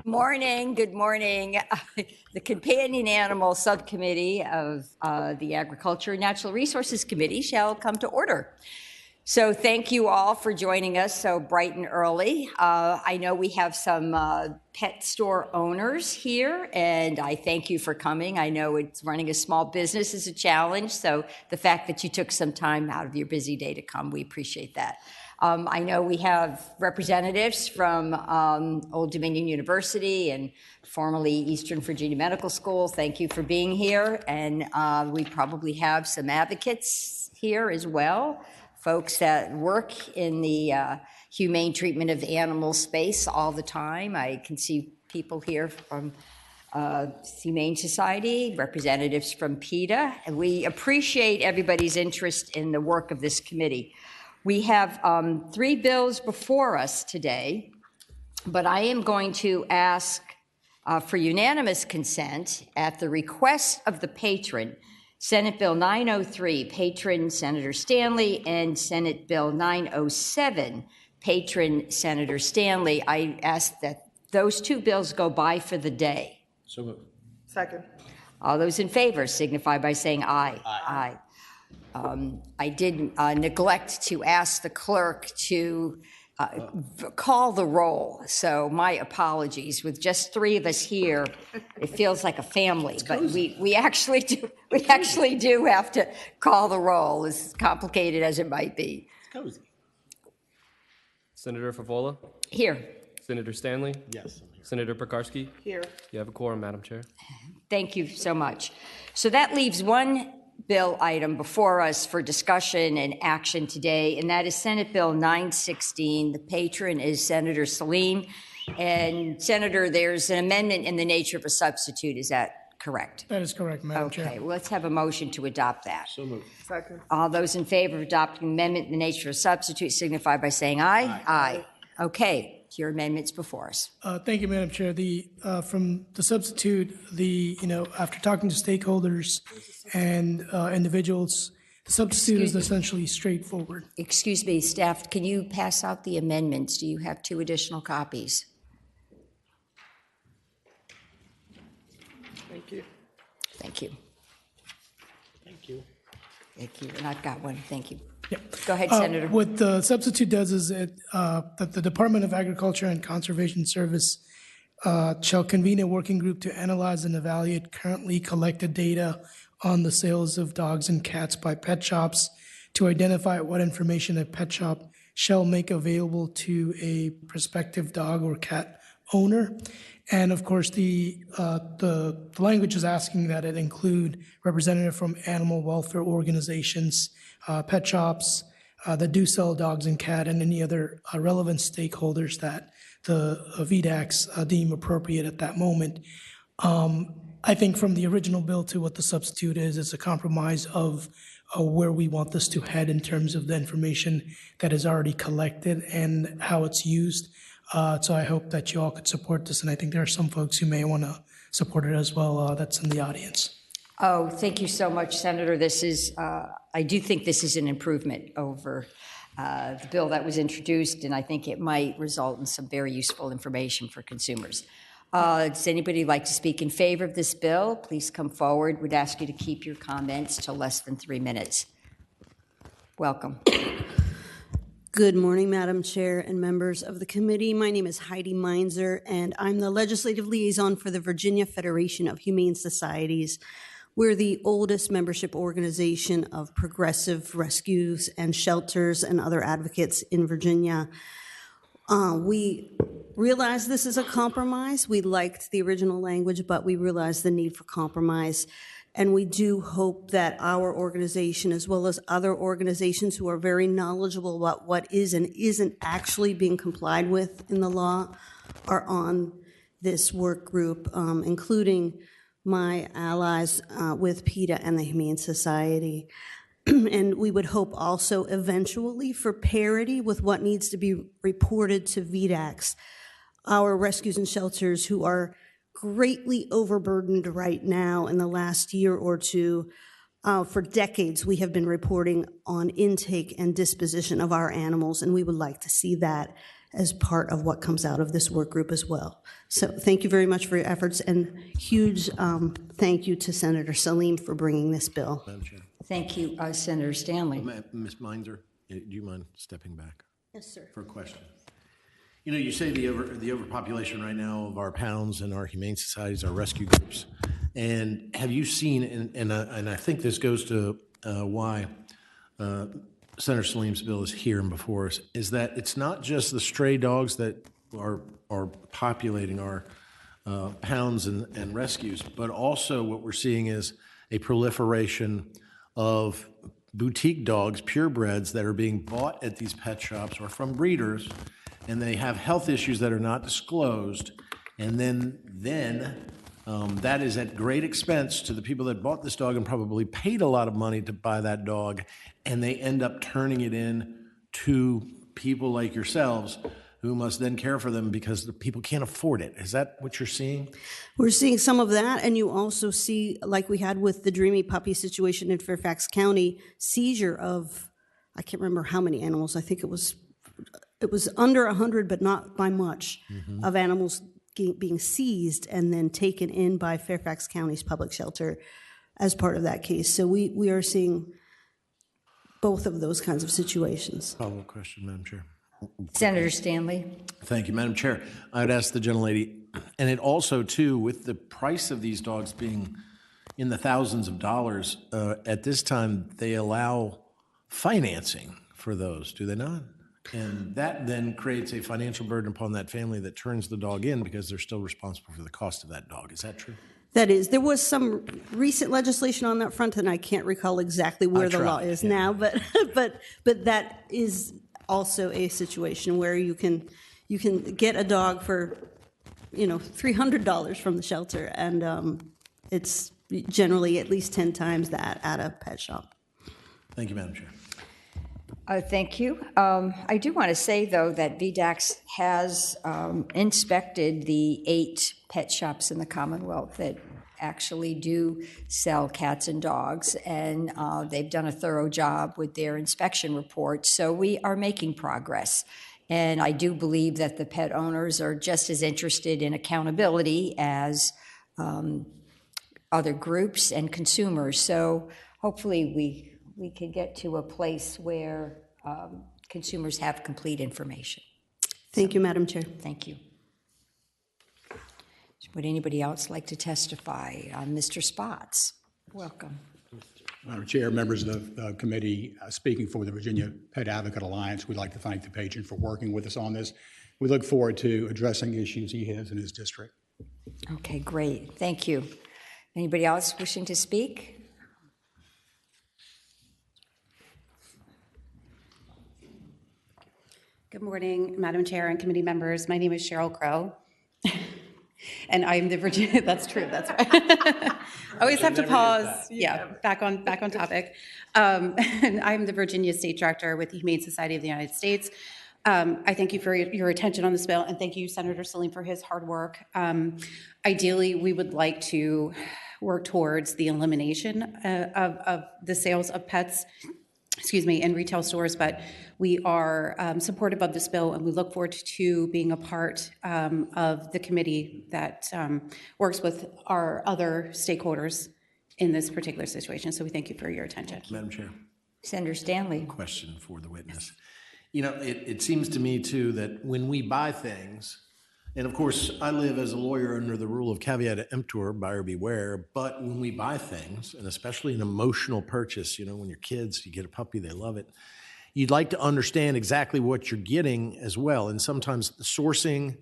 Morning, good morning. The Companion Animal Subcommittee of the Agriculture and Natural Resources Committee shall come to order. So thank you all for joining us so bright and early. I know we have some pet store owners here, and I thank you for coming. I know it's running a small business is a challenge, so the fact that you took some time out of your busy day to come, we appreciate that. I know we have representatives from Old Dominion University and formerly Eastern Virginia Medical School. Thank you for being here. And we probably have some advocates here as well, folks that work in the humane treatment of animal space all the time. I can see people here from Humane Society, representatives from PETA, and we appreciate everybody's interest in the work of this committee. We have 3 bills before us today, but I am going to ask for unanimous consent at the request of the patron, Senate Bill 903, patron Senator Stanley, and Senate Bill 907, patron Senator Stanley. I ask that those 2 bills go by for the day. So moved. Second. All those in favor signify by saying aye. Aye. I did neglect to ask the clerk to call the roll, so my apologies. With just 3 of us here, it feels like a family, but we actually do have to call the roll, as complicated as it might be. It's cozy. Senator Favola? Here. Senator Stanley? Yes, I'm here. Senator Pekarsky? Here. You have a quorum, Madam Chair. Thank you so much. So that leaves one bill item before us for discussion and action today, and that is Senate Bill 916. The patron is Senator Salim. And Senator, there's an amendment in the nature of a substitute. Is that correct? That is correct, Madam Chair. Okay, well, let's have a motion to adopt that. So moved. Second. All those in favor of adopting the amendment in the nature of a substitute signify by saying aye. Aye. Okay, your amendment's before us. Thank you, Madam Chair. From the substitute, after talking to stakeholders and individuals, the substitute is essentially straightforward. Excuse me, staff, can you pass out the amendments? Do you have 2 additional copies? Thank you. Thank you. Thank you. Thank you. And I've got one. Thank you. Yep. Go ahead, Senator. What the substitute does is that the Department of Agriculture and Conservation Service shall convene a working group to analyze and evaluate currently collected data on the sales of dogs and cats by pet shops to identify what information a pet shop shall make available to a prospective dog or cat owner. And of course, the language is asking that it include representative from animal welfare organizations, pet shops that do sell dogs and cat, and any other relevant stakeholders that the VDACs deem appropriate at that moment. I think from the original bill to what the substitute is, it's a compromise of where we want this to head in terms of the information that is already collected and how it's used. So I hope that you all could support this, and I think there are some folks who may want to support it as well that's in the audience. Oh, thank you so much, Senator. This is, I do think this is an improvement over the bill that was introduced, and I think it might result in some very useful information for consumers. Does anybody like to speak in favor of this bill? Please come forward. Would ask you to keep your comments to less than 3 minutes. Welcome. Good morning, Madam Chair and members of the committee. My name is Heidi Meinzer, and I'm the legislative liaison for the Virginia Federation of Humane Societies. We're the oldest membership organization of progressive rescues and shelters and other advocates in Virginia. We realize this is a compromise. We liked the original language, but we realize the need for compromise. And we do hope that our organization, as well as other organizations who are very knowledgeable about what is and isn't actually being complied with in the law, are on this work group, including my allies with PETA and the Humane Society. And we would hope also eventually for parity with what needs to be reported to VDACs, our rescues and shelters who are greatly overburdened right now. In the last year or two, for decades, we have been reporting on intake and disposition of our animals, and we would like to see that as part of what comes out of this work group as well. So thank you very much for your efforts, and huge thank you to Senator Salim for bringing this bill. Madam Chair. Thank you, Senator Stanley. Ms. Meinzer, do you mind stepping back Yes, sir. for a question? You know, you say the overpopulation right now of our pounds and our humane societies, our rescue groups, and have you seen? And I think this goes to why Senator Salim's bill is here and before us. Is that it's not just the stray dogs that are populating our pounds and rescues, but also what we're seeing is a proliferation of boutique dogs, purebreds, that are being bought at these pet shops or from breeders, and they have health issues that are not disclosed, and then that is at great expense to the people that bought this dog and probably paid a lot of money to buy that dog, and they end up turning it in to people like yourselves who must then care for them because the people can't afford it. Is that what you're seeing? We're seeing some of that, and you also see, like we had with the Dreamy Puppy situation in Fairfax County, seizure of, I can't remember how many animals. I think it was under 100, but not by much, of animals being seized and then taken in by Fairfax County's public shelter as part of that case. So we are seeing both of those kinds of situations. Follow-up question, Madam Chair. Senator Stanley. Thank you, Madam Chair. I'd ask the gentlelady, and it also, too, with the price of these dogs being in the thousands of dollars, at this time, they allow financing for those, do they not? And that then creates a financial burden upon that family that turns the dog in because they're still responsible for the cost of that dog. Is that true? That is, there was some recent legislation on that front, and I can't recall exactly where the law is now, but that is also a situation where you can get a dog for, $300 from the shelter, and it's generally at least 10 times that at a pet shop. Thank you, Madam Chair. Thank you. I do want to say, though, that VDAX has inspected the 8 pet shops in the Commonwealth that actually do sell cats and dogs, and they've done a thorough job with their inspection report. So we are making progress. And I do believe that the pet owners are just as interested in accountability as other groups and consumers. So hopefully we can get to a place where consumers have complete information. Thank you, Madam Chair. Thank you. Would anybody else like to testify? Mr. Spots, welcome. Madam Chair, members of the committee, speaking for the Virginia Pet Advocate Alliance, we'd like to thank the patron for working with us on this. We look forward to addressing issues he has in his district. Okay, great. Thank you. Anybody else wishing to speak? Good morning, Madam Chair and committee members. My name is Cheryl Crow. And I'm the Virginia, that's true, that's right. Always have to pause. Yeah, back on topic. And I'm the Virginia State Director with the Humane Society of the United States. I thank you for your attention on this bill, and thank you, Senator Salim, for his hard work. Ideally, we would like to work towards the elimination of the sales of pets, in retail stores, but we are supportive of this bill, and we look forward to being a part of the committee that works with our other stakeholders in this particular situation. So we thank you for your attention. Madam Chair. Senator Stanley. Question for the witness. You know, it seems to me, too, that when we buy things, and of course, I live as a lawyer under the rule of caveat emptor, buyer beware, but when we buy things, and especially an emotional purchase, when you're kids, you get a puppy, they love it, you'd like to understand exactly what you're getting as well. And sometimes the sourcing,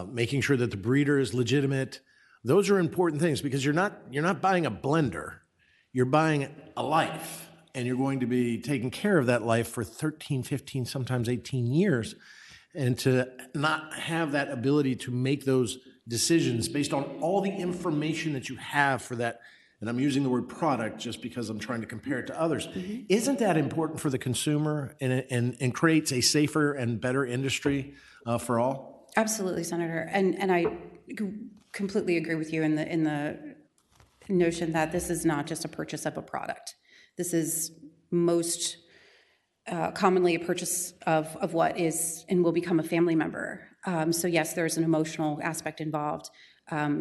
making sure that the breeder is legitimate, those are important things because you're not buying a blender, you're buying a life, and you're going to be taking care of that life for 13, 15, sometimes 18 years. And to not have that ability to make those decisions based on all the information that you have for that, and I'm using the word product just because I'm trying to compare it to others, isn't that important for the consumer and creates a safer and better industry for all? Absolutely, Senator, and I completely agree with you in the notion that this is not just a purchase of a product. This is most commonly a purchase of what is and will become a family member. So yes, there's an emotional aspect involved,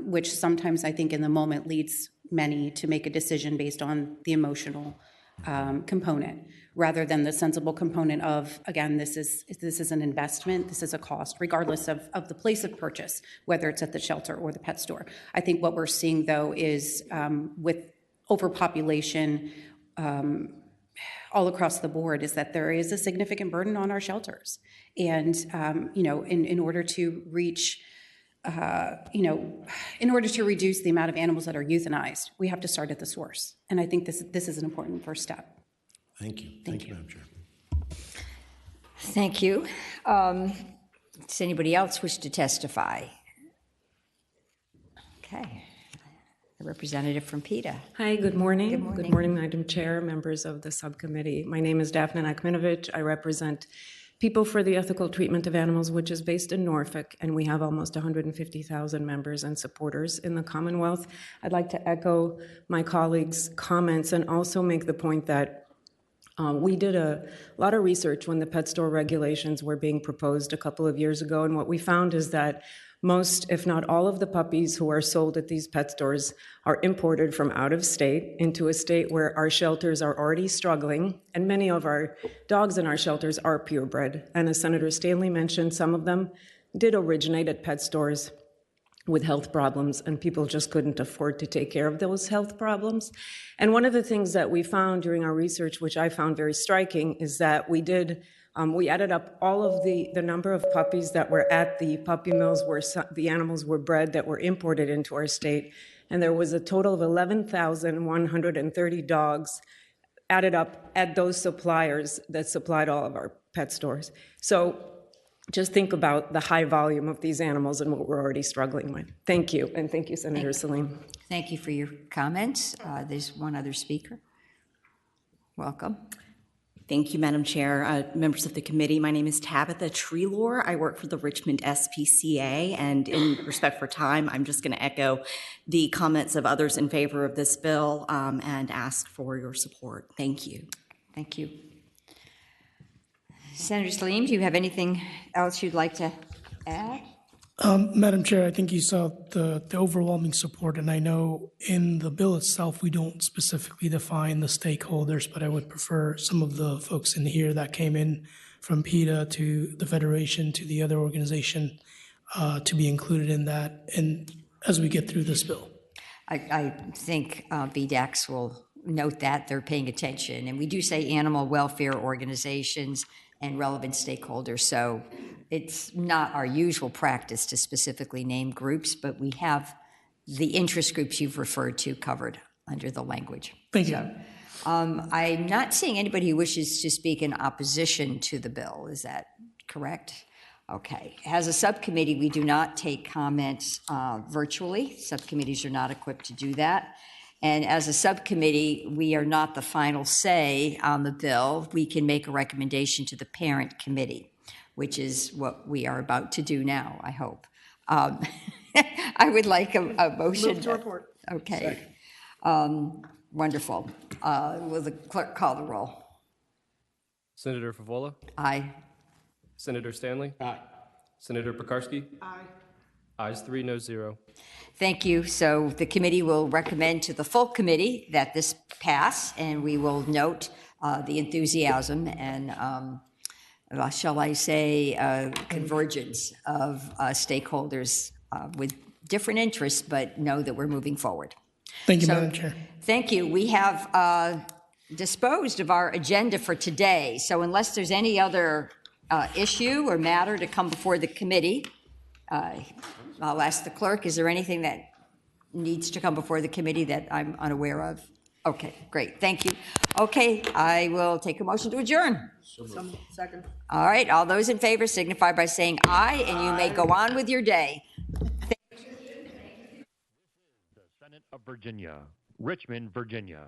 which sometimes I think in the moment leads many to make a decision based on the emotional component, rather than the sensible component of, again, this is an investment, this is a cost, regardless of the place of purchase, whether it's at the shelter or the pet store. I think what we're seeing, though, is with overpopulation all across the board, is that there is a significant burden on our shelters. And, in order to reach, in order to reduce the amount of animals that are euthanized, we have to start at the source. And I think this is an important first step. Thank you. Thank you, Madam Chair. Thank you. Does anybody else wish to testify? Okay. A representative from PETA. Hi, good morning. Good morning. Good morning, Madam Chair, members of the subcommittee. My name is Daphne Nakminovich. I represent People for the Ethical Treatment of Animals, which is based in Norfolk, and we have almost 150,000 members and supporters in the Commonwealth. I'd like to echo my colleagues' comments and also make the point that we did a lot of research when the pet store regulations were being proposed a couple of years ago, and what we found is that most, if not all, of the puppies who are sold at these pet stores are imported from out of state into a state where our shelters are already struggling, and many of our dogs in our shelters are purebred. And as Senator Stanley mentioned, some of them did originate at pet stores with health problems, and people just couldn't afford to take care of those health problems. And one of the things that we found during our research, which I found very striking, is that we added up all of the number of puppies that were at the puppy mills where the animals were bred that were imported into our state, and there was a total of 11,130 dogs added up at those suppliers that supplied all of our pet stores. So just think about the high volume of these animals and what we're already struggling with. Thank you, and thank you, Senator Salim. Thank you for your comments. There's one other speaker. Welcome. Thank you, Madam Chair. Members of the committee, my name is Tabitha Treelor. I work for the Richmond SPCA, and in respect for time, I'm just going to echo the comments of others in favor of this bill and ask for your support. Thank you. Thank you. Senator Salim, do you have anything else you'd like to add? Madam Chair, I think you saw the overwhelming support, and I know in the bill itself, we don't specifically define the stakeholders, but I would prefer some of the folks in here that came in from PETA to the Federation to the other organization to be included in that, and as we get through this bill. I think VDAX will note that they're paying attention, and we do say animal welfare organizations and relevant stakeholders, so it's not our usual practice to specifically name groups, but we have the interest groups you've referred to covered under the language. Thank you. So, I'm not seeing anybody who wishes to speak in opposition to the bill. Is that correct? Okay. As a subcommittee, we do not take comments virtually. Subcommittees are not equipped to do that. And as a subcommittee, we are not the final say on the bill. We can make a recommendation to the parent committee, which is what we are about to do now, I hope. I would like a motion. Move to report. Okay. Wonderful. Will the clerk call the roll? Senator Favola? Aye. Senator Stanley? Aye. Senator Pekarsky? Aye. Ayes 3, no 0. Thank you. So the committee will recommend to the full committee that this pass, and we will note the enthusiasm and, shall I say, convergence of stakeholders with different interests, but know that we're moving forward. Thank you, Madam Chair. Thank you. We have disposed of our agenda for today. So unless there's any other issue or matter to come before the committee, I'll ask the clerk, is there anything that needs to come before the committee that I'm unaware of? Okay, great, thank you. Okay, I will take a motion to adjourn. Second. All right, all those in favor signify by saying aye, and you may go on with your day. The Senate of Virginia, Richmond, Virginia.